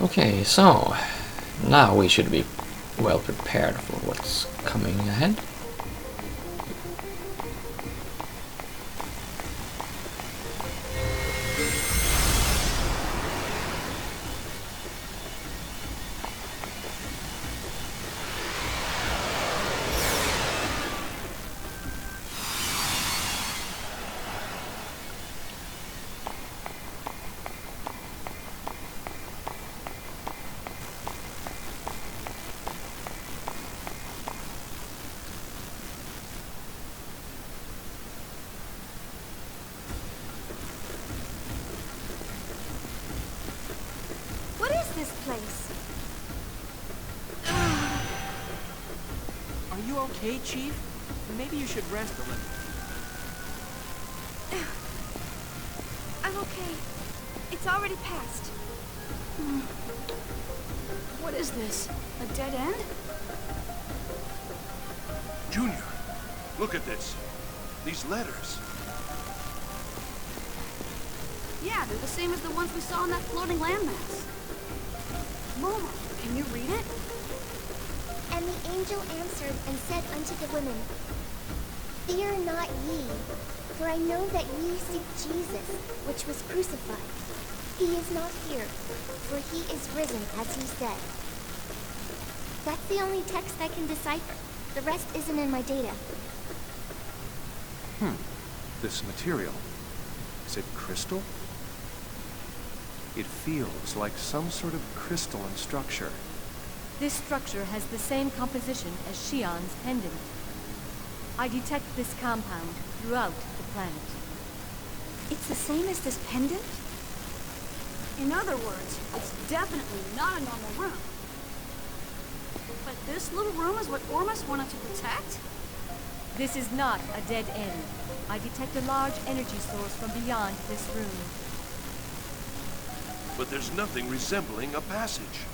Okay, so now we should be well prepared for what's coming ahead. What is this place? Are you okay, Chief? Maybe you should rest a little. I'm okay. It's already passed. What is this? A dead end? Junior, look at this. These letters. Yeah, they're the same as the ones we saw on that floating landmass. MOMO, can you read it? And the angel answered and said unto the women, Fear not ye, for I know that ye seek Jesus, which was crucified. He is not here, for he is risen, as he said. That's the only text I can decipher. The rest isn't in my data. This material. Is it crystal? It feels like some sort of crystalline structure. This structure has the same composition as Shion's pendant. I detect this compound throughout the planet. It's the same as this pendant? In other words, it's definitely not a normal room. But this little room is what Ormus wanted to protect? This is not a dead end. I detect a large energy source from beyond this room. But there's nothing resembling a passage.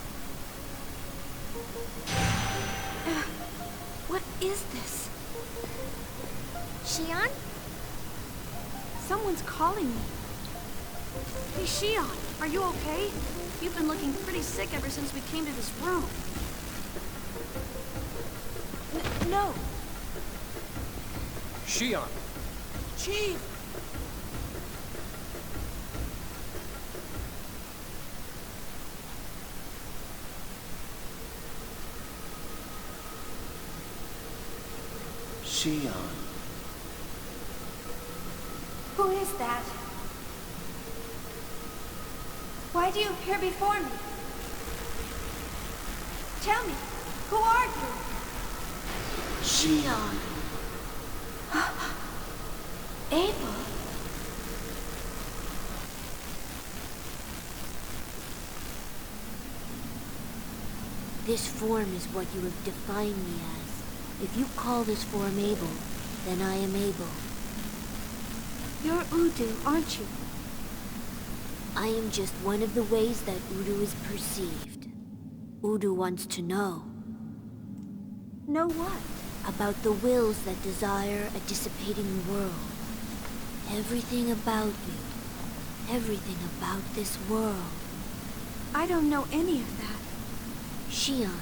What is this? Shion? Someone's calling me. Hey, Shion, are you okay? You've been looking pretty sick ever since we came to this room. No. Shion! Chief! Shion. Who is that? Why do you appear before me? Tell me, who are you? Shion. Abel? This form is what you have defined me as. If you call this form Abel, then I am Abel. You're Udu, aren't you? I am just one of the ways that Udu is perceived. Udu wants to know. Know what? About the wills that desire a dissipating world. Everything about you. Everything about this world. I don't know any of that. Shion,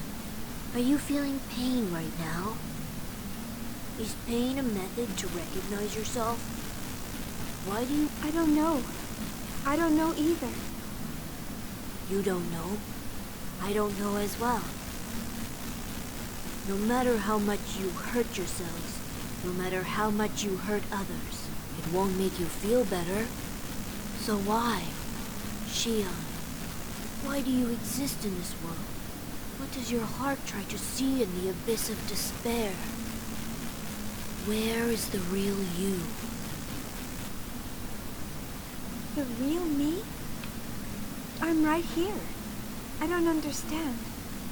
are you feeling pain right now? Is pain a method to recognize yourself? Why do you... I don't know. I don't know either. You don't know? I don't know as well. No matter how much you hurt yourselves, no matter how much you hurt others, it won't make you feel better. So why? Shion, why do you exist in this world? What does your heart try to see in the abyss of despair? Where is the real you? The real me? I'm right here. I don't understand.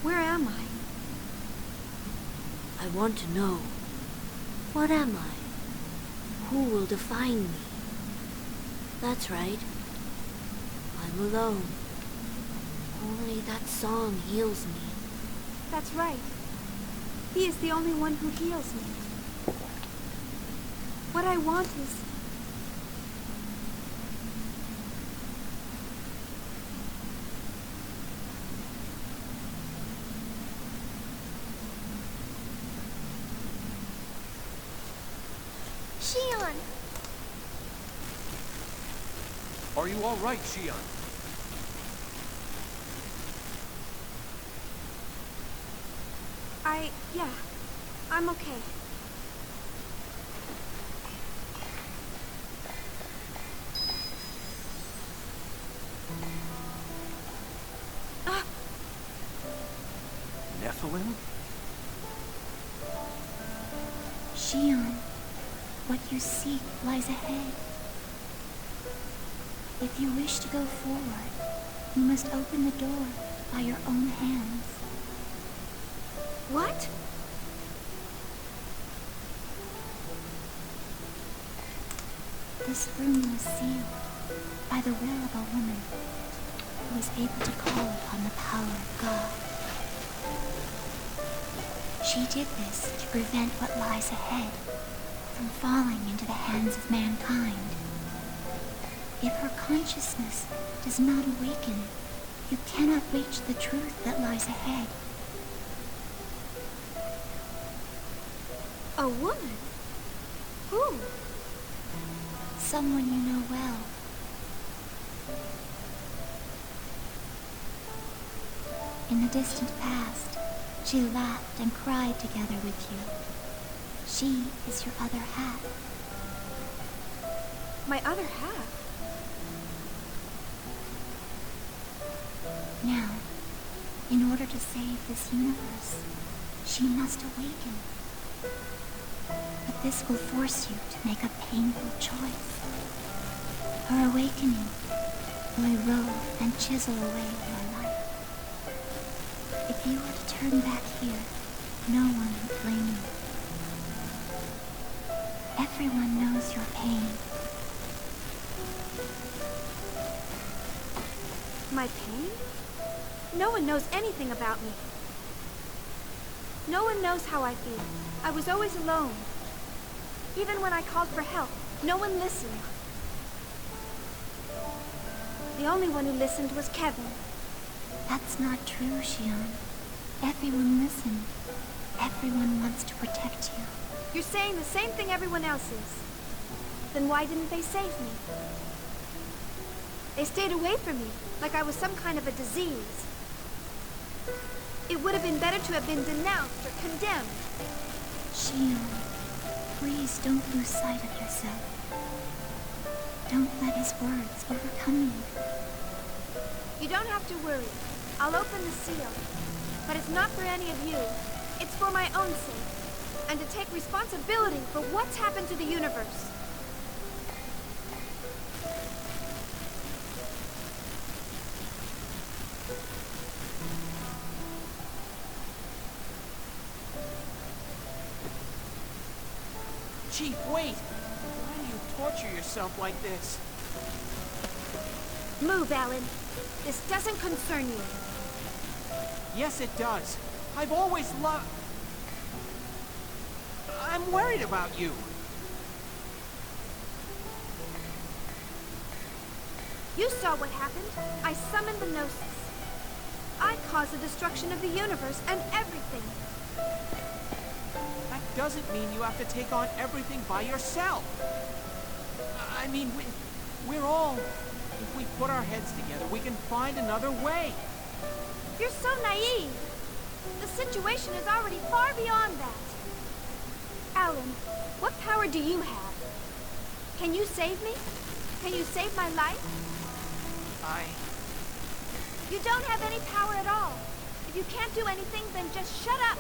Where am I? I want to know. What am I? Who will define me? That's right. I'm alone. Only that song heals me. That's right. He is the only one who heals me. What I want is... Are you all right, Xian? Yeah, I'm okay. Nephilim? Xian, what you seek lies ahead. If you wish to go forward, you must open the door by your own hands. What? This room was sealed by the will of a woman who was able to call upon the power of God. She did this to prevent what lies ahead from falling into the hands of mankind. If her consciousness does not awaken, you cannot reach the truth that lies ahead. A woman? Who? Someone you know well. In the distant past, she laughed and cried together with you. She is your other half. My other half? Now, in order to save this universe, she must awaken. But this will force you to make a painful choice. Her awakening will erode and chisel away your life. If you were to turn back here, no one would blame you. Everyone knows your pain. My pain? No one knows anything about me. No one knows how I feel. I was always alone. Even when I called for help, no one listened. The only one who listened was Kevin. That's not true, Xian. Everyone listened. Everyone wants to protect you. You're saying the same thing everyone else is. Then why didn't they save me? They stayed away from me, like I was some kind of a disease. It would have been better to have been denounced or condemned. Xian, please don't lose sight of yourself. Don't let his words overcome you. You don't have to worry. I'll open the seal. But it's not for any of you. It's for my own sake. And to take responsibility for what's happened to the universe. Chief, wait! Why do you torture yourself like this? Move, Alan. This doesn't concern you. Yes, it does. I've always loved... I'm worried about you. You saw what happened. I summoned the Gnosis. I caused the destruction of the universe and everything. That doesn't mean you have to take on everything by yourself. I mean, we're all... If we put our heads together, we can find another way. You're so naive. The situation is already far beyond that. Alan, what power do you have? Can you save me? Can you save my life? You don't have any power at all. If you can't do anything, then just shut up.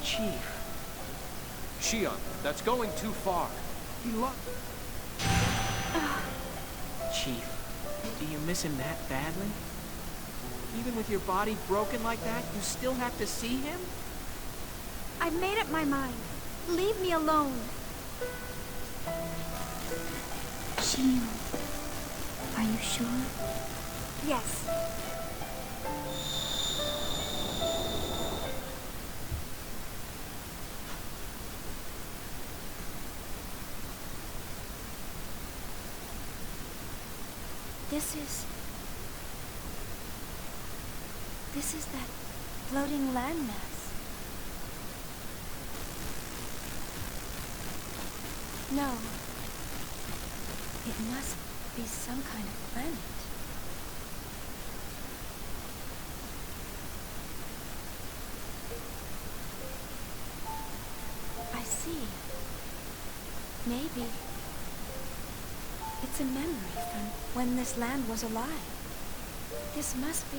Chief. Xian, that's going too far. He Chief, do you miss him that badly? Even with your body broken like that, you still have to see him? I've made up my mind. Leave me alone. Xian, are you sure? Yes. This is that floating landmass. No. It must be some kind of planet. I see. Maybe it's a memory from when this land was alive. This must be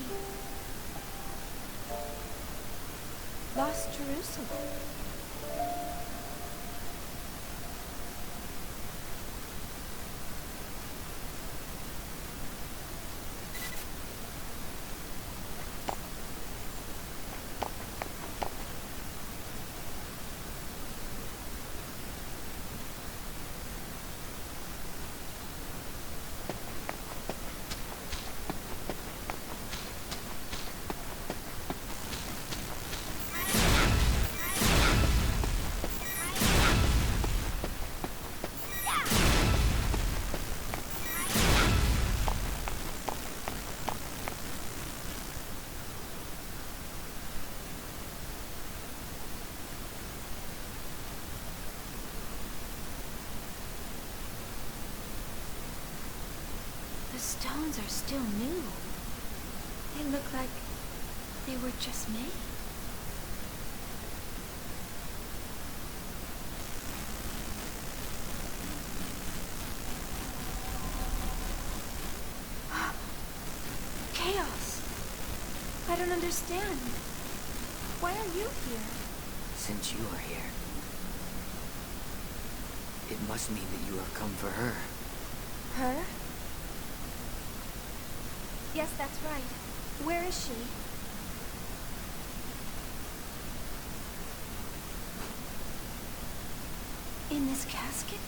Lost Jerusalem. The stones are still new. They look like they were just made. Chaos! I don't understand. Why are you here? Since you are here, it must mean that you have come for her. Her? Yes, that's right. Where is she? In this casket?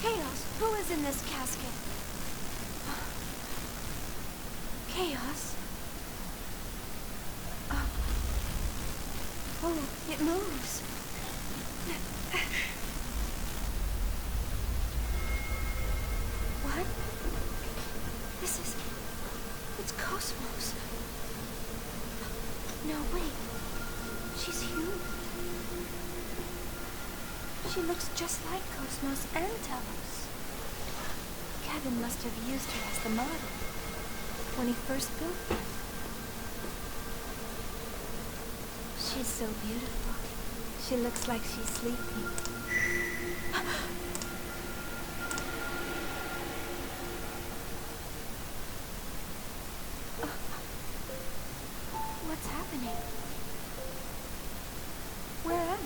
Chaos! Who is in this casket? Chaos? Oh, it moves. What? It's KOS-MOS. No, wait. She's human. She looks just like KOS-MOS and Telos. Kevin must have used her as the model when he first built her. She's so beautiful. She looks like she's sleeping. What's happening? Where am I?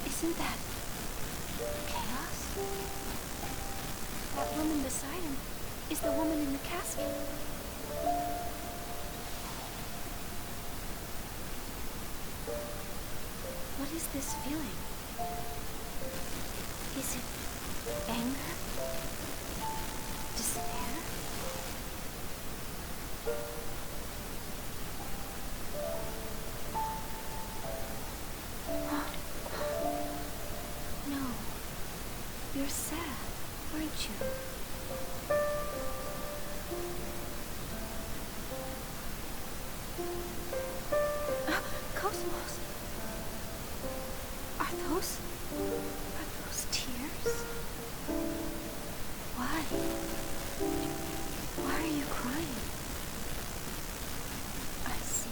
Isn't that Chaos? That woman beside him is the woman in the casket. What is this feeling? Is it anger? Despair? No. You're sad, aren't you? KOS-MOS! Are those tears? Why? Why are you crying? I see.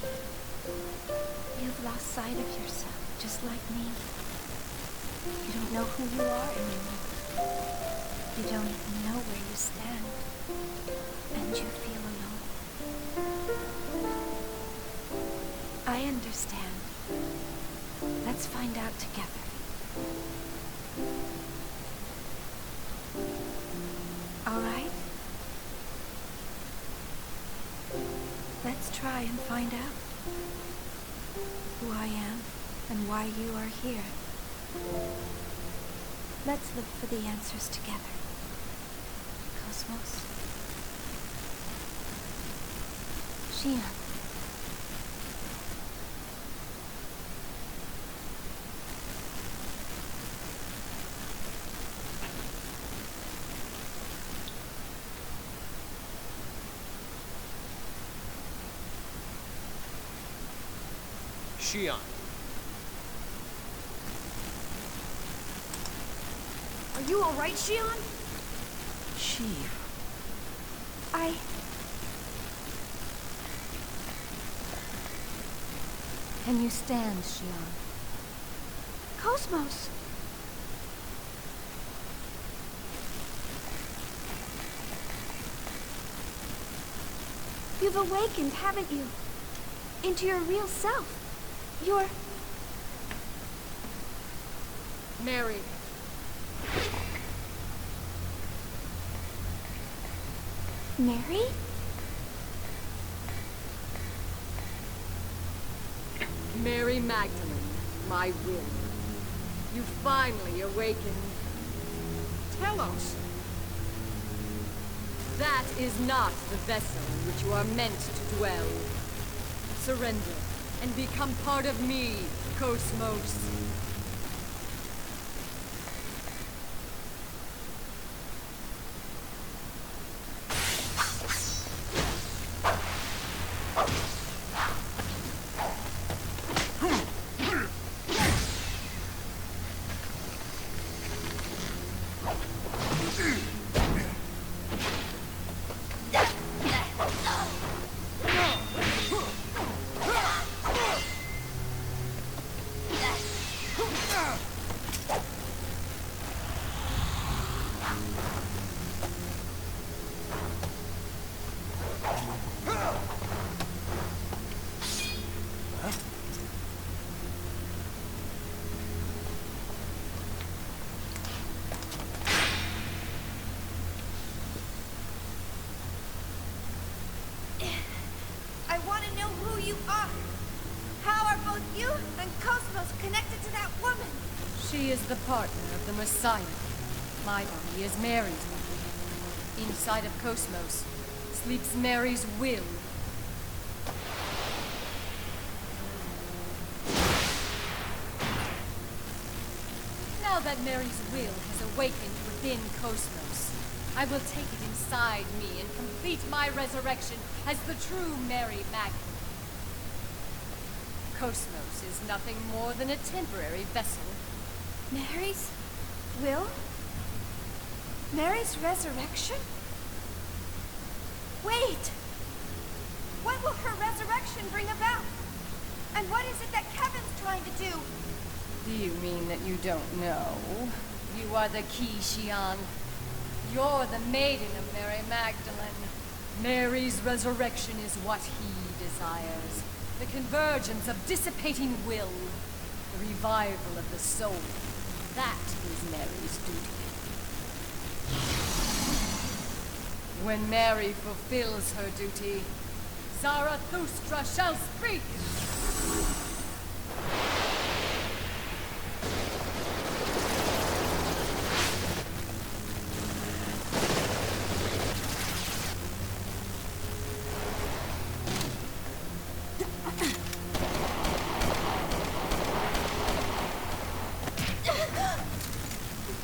You've lost sight of yourself, just like me. You don't know who you are anymore. You don't even know where you stand. And you feel alone. I understand. Let's find out together. All right? Let's try and find out who I am and why you are here. Let's look for the answers together. KOS-MOS. Xian. Xian. Are you alright, Shion? She... Can you stand, Shion? Cosmos! You've awakened, haven't you? Into your real self. You're... Mary. Mary? Mary Magdalene, my will. You finally awakened. Telos! That is not the vessel in which you are meant to dwell. Surrender and become part of me, Cosmos. I want to know who you are. How are both you and Cosmos connected to that woman? She is the partner of the Messiah. My body is Mary's body. Inside of Cosmos sleeps Mary's will. Now that Mary's will has awakened within Cosmos, I will take it inside me and complete my resurrection as the true Mary Magdalene. Cosmos is nothing more than a temporary vessel. Mary's will? Mary's resurrection? Wait! What will her resurrection bring about? And what is it that Kevin's trying to do? Do you mean that you don't know? You are the key, Shion. You're the maiden of Mary Magdalene. Mary's resurrection is what he desires. The convergence of dissipating will. The revival of the soul. That is Mary's duty. When Mary fulfills her duty, Zarathustra shall speak!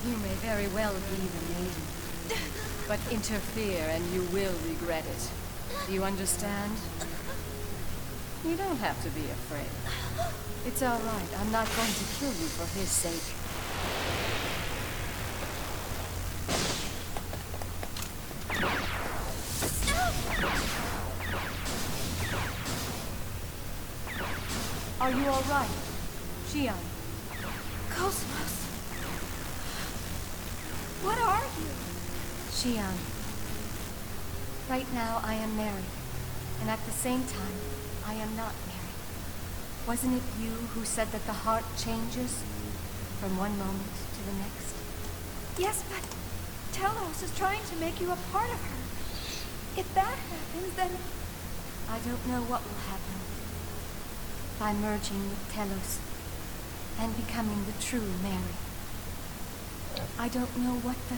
You may very well be the maiden, but interfere and you will regret it. Do you understand? You don't have to be afraid. It's all right. I'm not going to kill you for his sake. Are you all right, Shion? Cosmos. What are you? Shion. Right now I am Mary, and at the same time, I am not Mary. Wasn't it you who said that the heart changes from one moment to the next? Yes, but Telos is trying to make you a part of her. If that happens, then... I don't know what will happen. By merging with Telos and becoming the true Mary. I don't know what the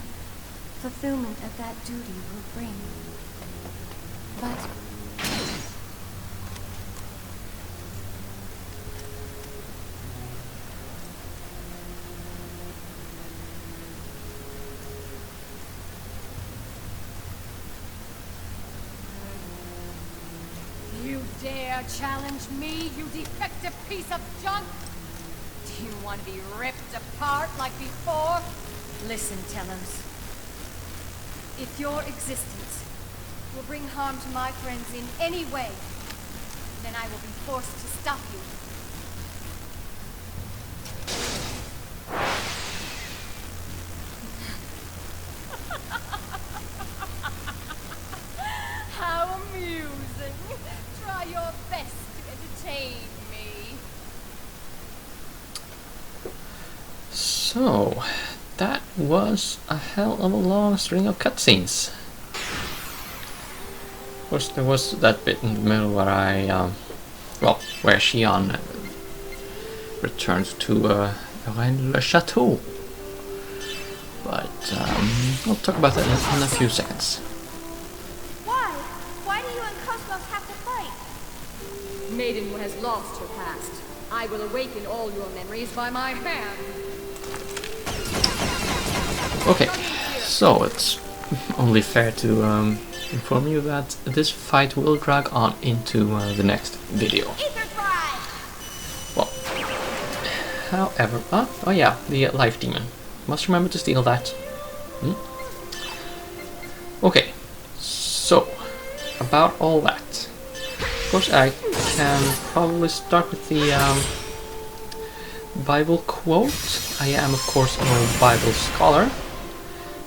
fulfillment of that duty will bring. But... You dare challenge me, you defective piece of junk? Do you want to be ripped apart like before? Listen, Tellers. If your existence will bring harm to my friends in any way, then I will be forced to stop you. How amusing. Try your best to entertain me. So, that was a hell of a long string of cutscenes. Of course, there was that bit in the middle where where Xian returns to Rennes le Chateau. But I'll talk about that in a few seconds. Why? Why do you and Cosmos have to fight? Maiden who has lost her past. I will awaken all your memories by my hand. Okay, so it's only fair to inform you that this fight will drag on into the next video. Well, however, oh yeah, the life demon. Must remember to steal that. Okay, so about all that. Of course, I can probably start with the Bible quote. I am, of course, no Bible scholar.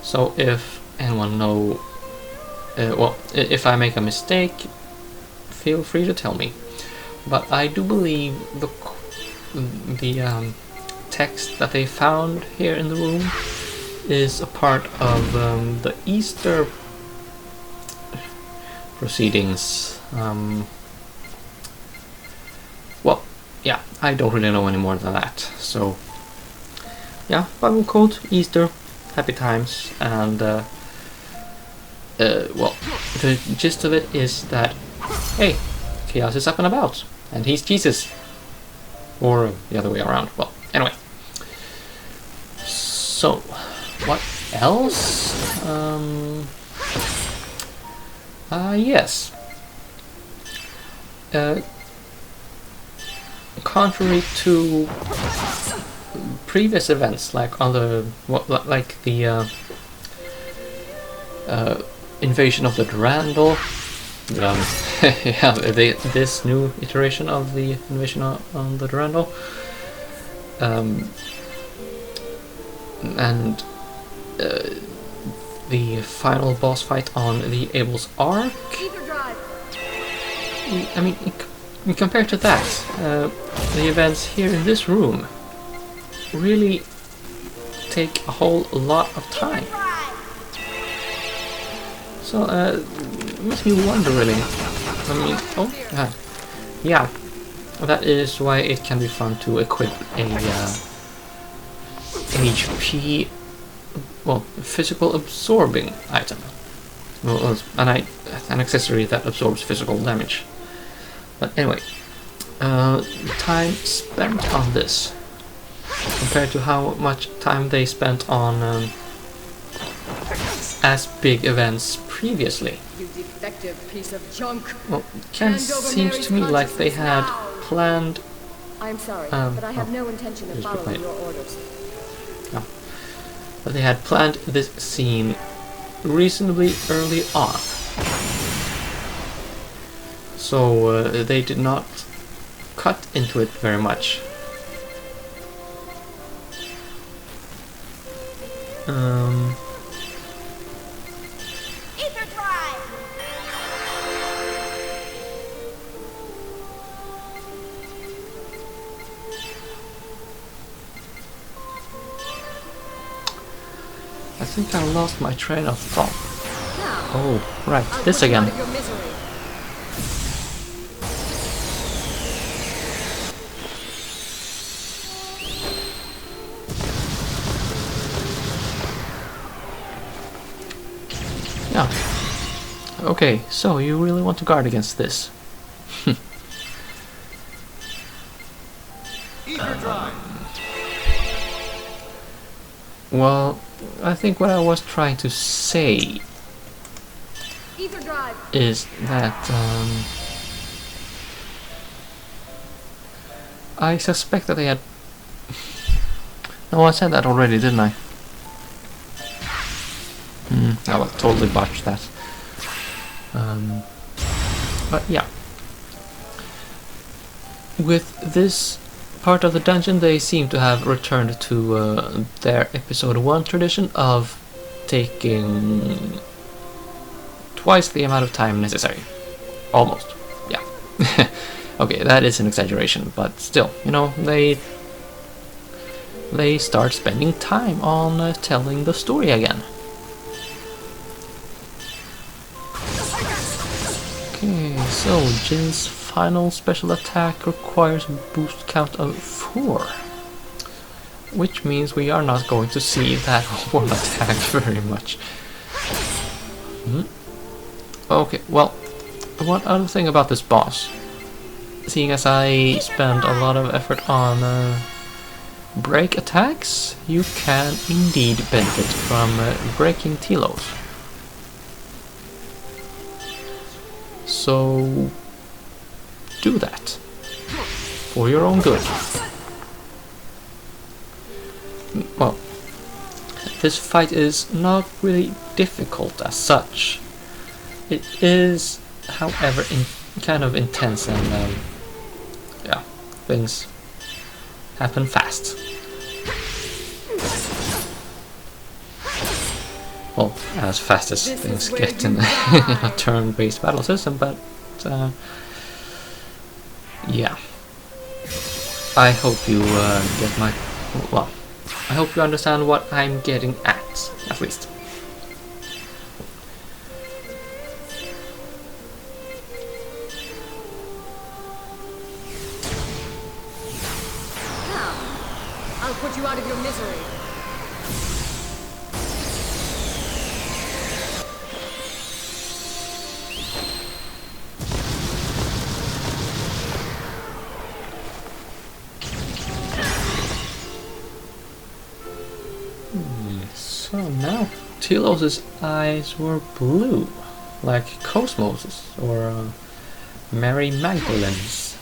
So if anyone know, if I make a mistake, feel free to tell me. But I do believe the text that they found here in the room is a part of the Easter proceedings. Well, yeah, I don't really know any more than that. So, yeah, Bible quote, Easter. Happy times, and well, the gist of it is that, hey, Chaos is up and about, and he's Jesus, or the other way around. Well, anyway. So, what else? Yes. Contrary to previous events, like the invasion of the Durandal, yeah, this new iteration of the invasion on the Durandal, and the final boss fight on the Abel's Ark. I mean, compared to that, the events here in this room really take a whole lot of time. So, it makes me wonder, really. I mean, yeah, that is why it can be fun to equip a HP, well, physical absorbing item, well, an accessory that absorbs physical damage. But anyway, time spent on this compared to how much time they spent on as big events previously. You defective piece of junk. Well, it seems to me like they had planned. I'm sorry, but I have no intention of following your orders. No. But they had planned this scene reasonably early on. So they did not cut into it very much. Ether drive. I think I lost my train of thought. Oh, right, this again. Yeah. Okay, so you really want to guard against this? Well, I think what I was trying to say is that I suspect that they had... No, I said that already, didn't I? I will totally botch that. But yeah. With this part of the dungeon, they seem to have returned to their episode 1 tradition of taking twice the amount of time necessary. Almost. Yeah. Okay, that is an exaggeration, but still, you know, they start spending time on telling the story again. Okay, so Jin's final special attack requires a boost count of 4, which means we are not going to see that one attack very much. Okay, well, one other thing about this boss, seeing as I spend a lot of effort on break attacks, you can indeed benefit from breaking Telos. So do that for your own good. Well, this fight is not really difficult as such. It is, however, kind of intense, and yeah, things happen fast. Well, as fast as things get in a turn-based battle system, but yeah. I hope you get my... well, I hope you understand what I'm getting at least. I'll put you out of your misery. So now Telos' eyes were blue, like KOS-MOS or Mary Magdalene's.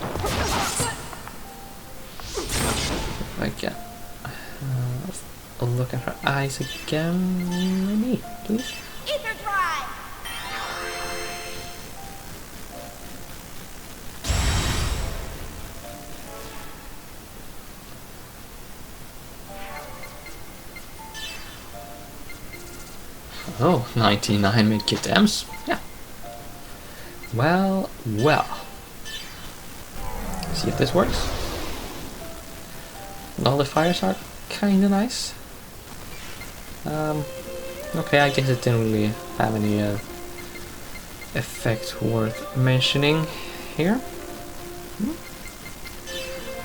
Like, look at her eyes again, maybe, please. Ether drive! Oh, 99 mid-kit M's? Yeah. Well, well. See if this works. Nullifiers are kinda nice. Okay, I guess it didn't really have any effect worth mentioning here.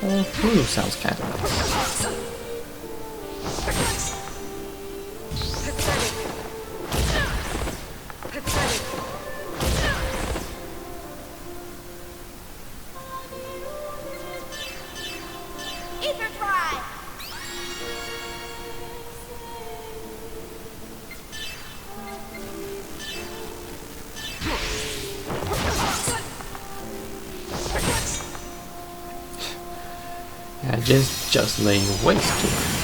Blue sounds kinda nice. Ether drive! Yeah, just laying waste to her.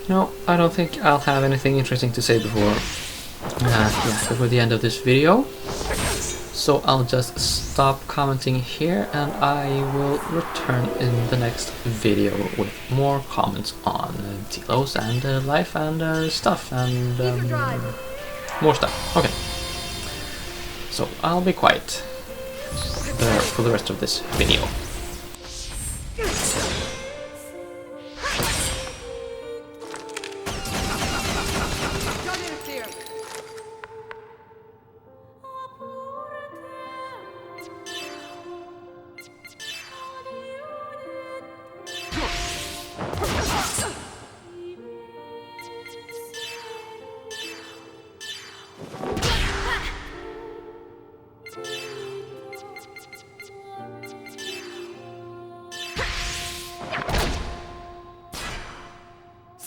No, I don't think I'll have anything interesting to say before the end of this video. So I'll just stop commenting here, and I will return in the next video with more comments on Telos and life and stuff and more stuff. Okay. So I'll be quiet for the rest of this video.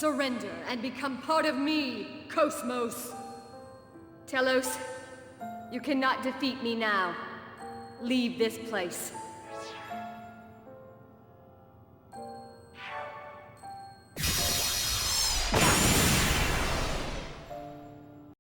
Surrender and become part of me, KOS-MOS. Telos, you cannot defeat me now. Leave this place.